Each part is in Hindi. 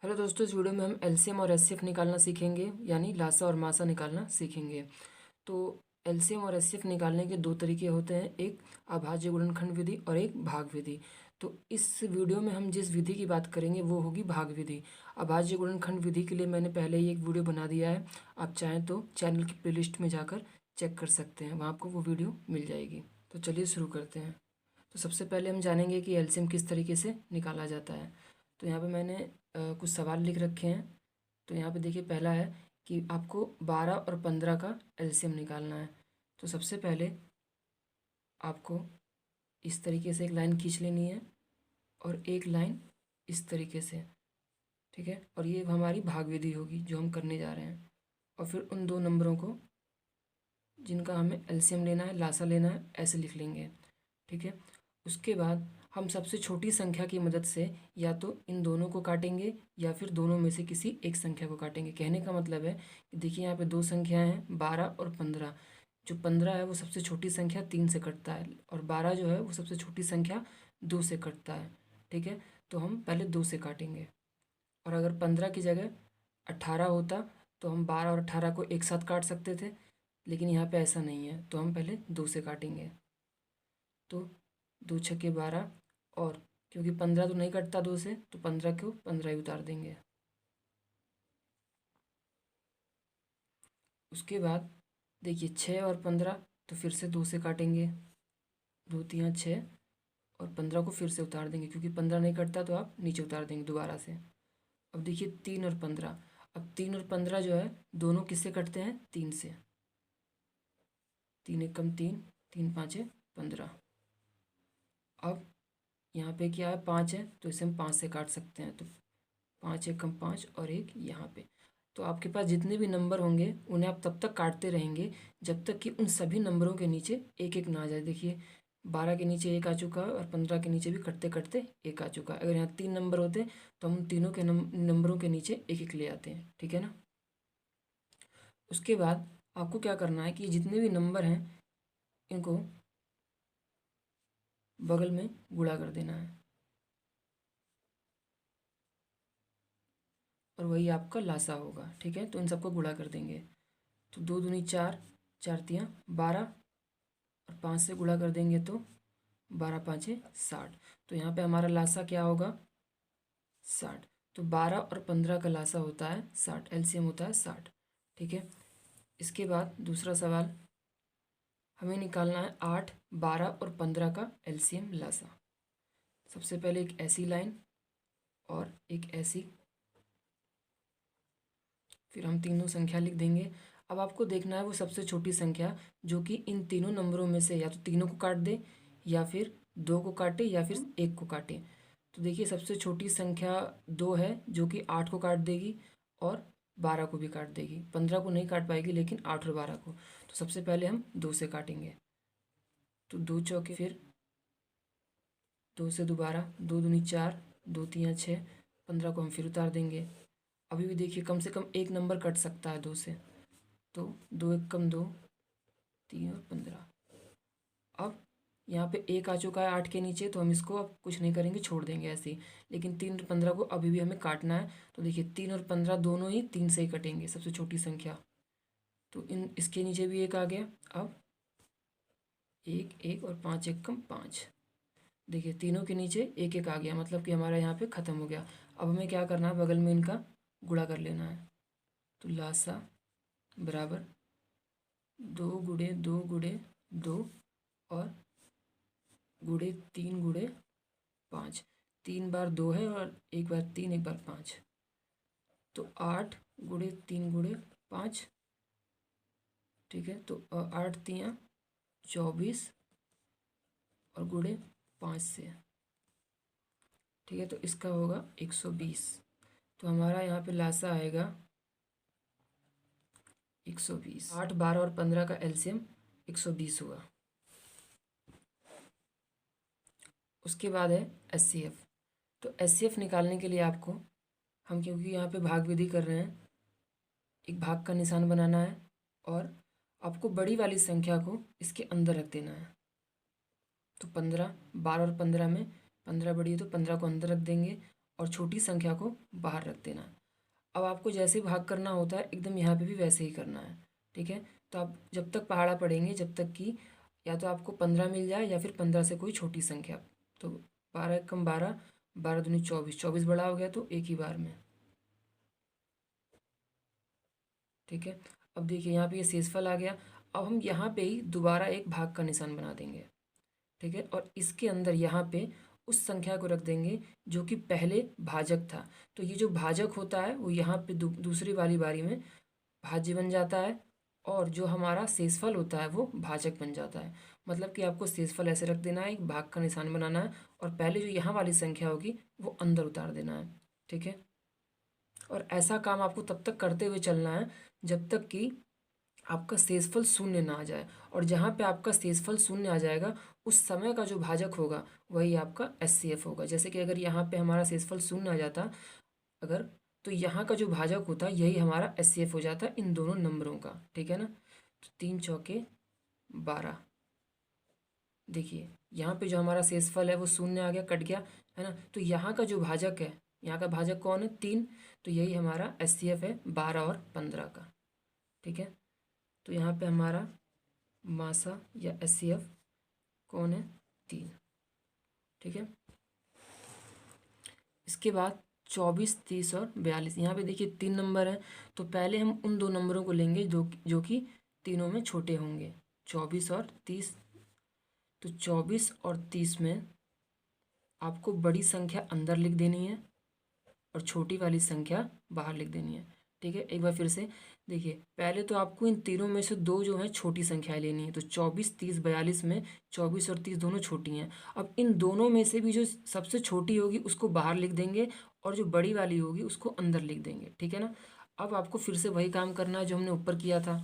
हेलो दोस्तों, इस वीडियो में हम एलसीएम और एचसीएफ निकालना सीखेंगे, यानी लासा और मासा निकालना सीखेंगे। तो एलसीएम और एचसीएफ निकालने के दो तरीके होते हैं, एक अभाज्य गुणनखंड विधि और एक भाग विधि। तो इस वीडियो में हम जिस विधि की बात करेंगे वो होगी भाग विधि। अभाज्य गुणनखंड विधि के लिए मैंने पहले ही एक वीडियो बना दिया है, आप चाहें तो चैनल की प्लेलिस्ट में जाकर चेक कर सकते हैं, वहाँ आपको वो वीडियो मिल जाएगी। तो चलिए शुरू करते हैं। तो सबसे पहले हम जानेंगे कि एलसीएम किस तरीके से निकाला जाता है। तो यहाँ पे मैंने कुछ सवाल लिख रखे हैं। तो यहाँ पे देखिए, पहला है कि आपको 12 और 15 का एलसीएम निकालना है। तो सबसे पहले आपको इस तरीके से एक लाइन खींच लेनी है और एक लाइन इस तरीके से, ठीक है। और ये हमारी भाग विधि होगी जो हम करने जा रहे हैं। और फिर उन दो नंबरों को जिनका हमें एलसीएम लेना है, लासा लेना है, ऐसे लिख लेंगे, ठीक है। उसके बाद हम सबसे छोटी संख्या की मदद से या तो इन दोनों को काटेंगे या फिर दोनों में से किसी एक संख्या को काटेंगे। कहने का मतलब है कि देखिए, यहाँ पे दो संख्याएं हैं, 12 और 15। जो 15 है वो सबसे छोटी संख्या 3 से कटता है, और 12 जो है वो सबसे छोटी संख्या 2 से कटता है, ठीक है। तो हम पहले 2 से काटेंगे। और अगर 15 की जगह 18 होता तो हम 12 और 18 को एक साथ काट सकते थे, लेकिन यहाँ पे ऐसा नहीं है, तो हम पहले 2 से काटेंगे। तो 2 छक्के 12, और क्योंकि 15 तो नहीं कटता 2 से, तो 15 को 15 ही उतार देंगे। उसके बाद देखिए, 6 और 15 तो फिर से 2 से काटेंगे, 2 तियाँ 6, और 15 को फिर से उतार देंगे, क्योंकि 15 नहीं कटता तो आप नीचे उतार देंगे दोबारा से। अब देखिए 3 और 15, अब 3 और 15 जो है दोनों किससे कटते हैं, 3 से। 3 एकम 3, 3 पाँचे 15। अब यहाँ पे क्या है, 5 है, तो इसे हम 5 से काट सकते हैं। तो 5 एकम 5 और एक यहाँ पे। तो आपके पास जितने भी नंबर होंगे उन्हें आप तब तक काटते रहेंगे जब तक कि उन सभी नंबरों के नीचे एक एक ना आ जाए। देखिए, 12 के नीचे एक आ चुका है और 15 के नीचे भी कटते कटते एक आ चुका है। अगर यहाँ 3 नंबर होते तो हम तीनों के नंबरों के नीचे एक एक ले आते हैं, ठीक है ना। उसके बाद आपको क्या करना है कि जितने भी नंबर हैं इनको बगल में गुणा कर देना है, और वही आपका लासा होगा, ठीक है। तो इन सबको गुणा कर देंगे। तो 2 दूनी 4, 4 तियाँ 12, और 5 से गुणा कर देंगे तो 12 पाँचे 60। तो यहाँ पे हमारा लासा क्या होगा, 60। तो 12 और 15 का लासा होता है 60, एलसीएम होता है 60, ठीक है। इसके बाद दूसरा सवाल हमें निकालना है 8, 12 और 15 का एलसीएम लासा। सबसे पहले एक ऐसी लाइन और एक ऐसी, फिर हम तीनों संख्या लिख देंगे। अब आपको देखना है वो सबसे छोटी संख्या जो कि इन तीनों नंबरों में से या तो तीनों को काट दे, या फिर 2 को काटे, या फिर 1 को काटे। तो देखिए, सबसे छोटी संख्या 2 है जो कि 8 को काट देगी और 12 को भी काट देगी। 15 को नहीं काट पाएगी, लेकिन 8 और 12 को। तो सबसे पहले हम 2 से काटेंगे। तो 2 चौके, फिर 2 से दोबारा, 2 दूनी 4, 2 तियाँ 6, 15 को हम फिर उतार देंगे। अभी भी देखिए, कम से कम एक नंबर कट सकता है 2 से। तो 2 एक कम 2, 3 और 15। अब यहाँ पे एक आ चुका है 8 के नीचे, तो हम इसको अब कुछ नहीं करेंगे, छोड़ देंगे ऐसे ही। लेकिन 3 और 15 को अभी भी हमें काटना है। तो देखिए, 3 और 15 दोनों ही 3 से ही कटेंगे, सबसे छोटी संख्या। तो इन इसके नीचे भी एक आ गया। अब 1 1 और 5 एक कम 5। देखिए, तीनों के नीचे एक एक आ गया, मतलब कि हमारा यहाँ पे ख़त्म हो गया। अब हमें क्या करना है, बगल में इनका गुणा कर लेना है। तो लासा बराबर 2 गुणे 2 गुणे 2, और गुणे 3 गुणे 5। 3 बार 2 है और एक बार 3, एक बार 5। तो 8 गुणे 3 गुणे 5, ठीक है। तो 8 तियाँ 24, और गुणे 5 से, ठीक है। तो इसका होगा 120। तो हमारा यहाँ पे लासा आएगा 120। 8, 12 और 15 का एलसीएम 120 हुआ। उसके बाद है एचसीएफ। तो एचसीएफ निकालने के लिए आपको, हम क्योंकि यहाँ पे भाग विधि कर रहे हैं, एक भाग का निशान बनाना है, और आपको बड़ी वाली संख्या को इसके अंदर रख देना है। तो 15, 12 और 15 में 15 बड़ी है तो 15 को अंदर रख देंगे, और छोटी संख्या को बाहर रख देना है। अब आपको जैसे भाग करना होता है एकदम यहाँ पे भी वैसे ही करना है, ठीक है। तो आप जब तक पहाड़ा पढ़ेंगे जब तक कि या तो आपको 15 मिल जाए या फिर 15 से कोई छोटी संख्या। तो 12 कम 12, 12 दूनी 24, 24 बड़ा हो गया तो एक ही बार में, ठीक है। अब देखिए यहाँ पे ये शेषफल आ गया। अब हम यहाँ पे ही दोबारा एक भाग का निशान बना देंगे, ठीक है। और इसके अंदर यहाँ पे उस संख्या को रख देंगे जो कि पहले भाजक था। तो ये जो भाजक होता है वो यहाँ पे दूसरी वाली बारी में भाज्य बन जाता है, और जो हमारा शेषफल होता है वो भाजक बन जाता है। मतलब कि आपको शेषफल ऐसे रख देना है, एक भाग का निशान बनाना है, और पहले जो यहाँ वाली संख्या होगी वो अंदर उतार देना है, ठीक है। और ऐसा काम आपको तब तक करते हुए चलना है जब तक कि आपका शेषफल शून्य ना आ जाए। और जहाँ पे आपका शेषफल शून्य आ जाएगा उस समय का जो भाजक होगा वही आपका एचसीएफ होगा। जैसे कि अगर यहाँ पे हमारा शेषफल शून्य आ जाता अगर, तो यहाँ का जो भाजक होता यही हमारा एचसीएफ हो जाता इन दोनों नंबरों का, ठीक है ना। तो 3 चौके 12, देखिए यहाँ पे जो हमारा शेषफल है वो शून्य आ गया, कट गया, है ना। तो यहाँ का जो भाजक है, यहाँ का भाजक कौन है, 3, तो यही हमारा एचसीएफ है 12 और 15 का, ठीक है। तो यहाँ पे हमारा मासा या एचसीएफ कौन है, 3, ठीक है। इसके बाद 24, 30 और 42, यहाँ पे देखिए 3 नंबर हैं। तो पहले हम उन 2 नंबरों को लेंगे जो कि तीनों में छोटे होंगे, 24 और 30। तो 24 और 30 में आपको बड़ी संख्या अंदर लिख देनी है और छोटी वाली संख्या बाहर लिख देनी है, ठीक है। एक बार फिर से देखिए, पहले तो आपको इन तीनों में से 2 जो है छोटी संख्याएं लेनी है। तो 24, 30, 42 में 24 और 30 दोनों छोटी हैं। अब इन दोनों में से भी जो सबसे छोटी होगी उसको बाहर लिख देंगे और जो बड़ी वाली होगी उसको अंदर लिख देंगे, ठीक है ना। अब आपको फिर से वही काम करना है जो हमने ऊपर किया था।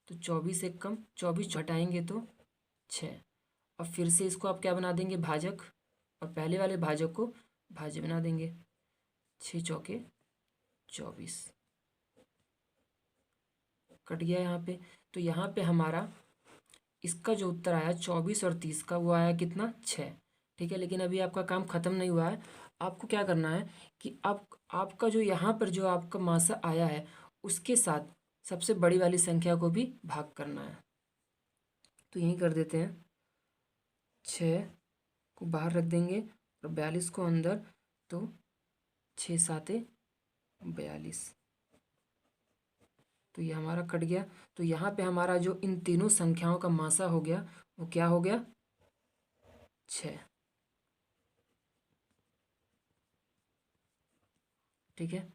तो 24 एक कम 24 घटाएंगे तो 6। अब फिर से इसको आप क्या बना देंगे, भाजक, और पहले वाले भाजक को भाज्य बना देंगे। 6 चौके 24, कट गया यहाँ पे। तो यहाँ पे हमारा इसका जो उत्तर आया 24 और 30 का वो आया कितना, 6, ठीक है। लेकिन अभी आपका काम खत्म नहीं हुआ है। आपको क्या करना है कि आपका जो यहाँ पर जो आपका मासा आया है उसके साथ सबसे बड़ी वाली संख्या को भी भाग करना है। तो यही कर देते हैं, 6 को बाहर रख देंगे और 42 को अंदर। तो 6 7 42, तो ये हमारा कट गया। तो यहाँ पे हमारा जो इन तीनों संख्याओं का मासा हो गया वो क्या हो गया, 6, ठीक है।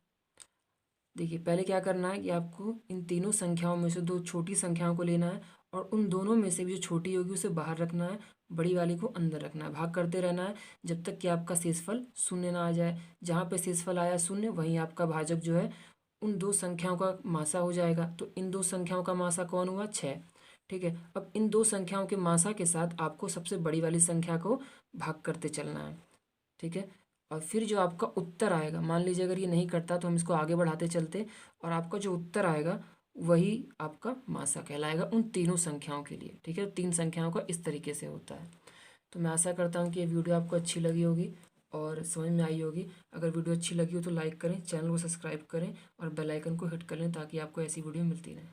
देखिए पहले क्या करना है कि आपको इन तीनों संख्याओं में से 2 छोटी संख्याओं को लेना है और उन दोनों में से भी जो छोटी होगी उसे बाहर रखना है, बड़ी वाली को अंदर रखना है। भाग करते रहना है जब तक कि आपका शेषफल शून्य ना आ जाए। जहाँ पे शेषफल आया शून्य वहीं आपका भाजक जो है उन 2 संख्याओं का मासा हो जाएगा। तो इन 2 संख्याओं का मासा कौन हुआ, 6, ठीक है। अब इन 2 संख्याओं के मासा के साथ आपको सबसे बड़ी वाली संख्या को भाग करते चलना है, ठीक है। और फिर जो आपका उत्तर आएगा, मान लीजिए अगर ये नहीं करता तो हम इसको आगे बढ़ाते चलते, और आपका जो उत्तर आएगा वही आपका मासा कहलाएगा उन तीनों संख्याओं के लिए, ठीक है। 3 संख्याओं का इस तरीके से होता है। तो मैं आशा करता हूँ कि ये वीडियो आपको अच्छी लगी होगी और समझ में आई होगी। अगर वीडियो अच्छी लगी हो तो लाइक करें, चैनल को सब्सक्राइब करें और बेल आइकन को हिट कर लें ताकि आपको ऐसी वीडियो मिलती रहे।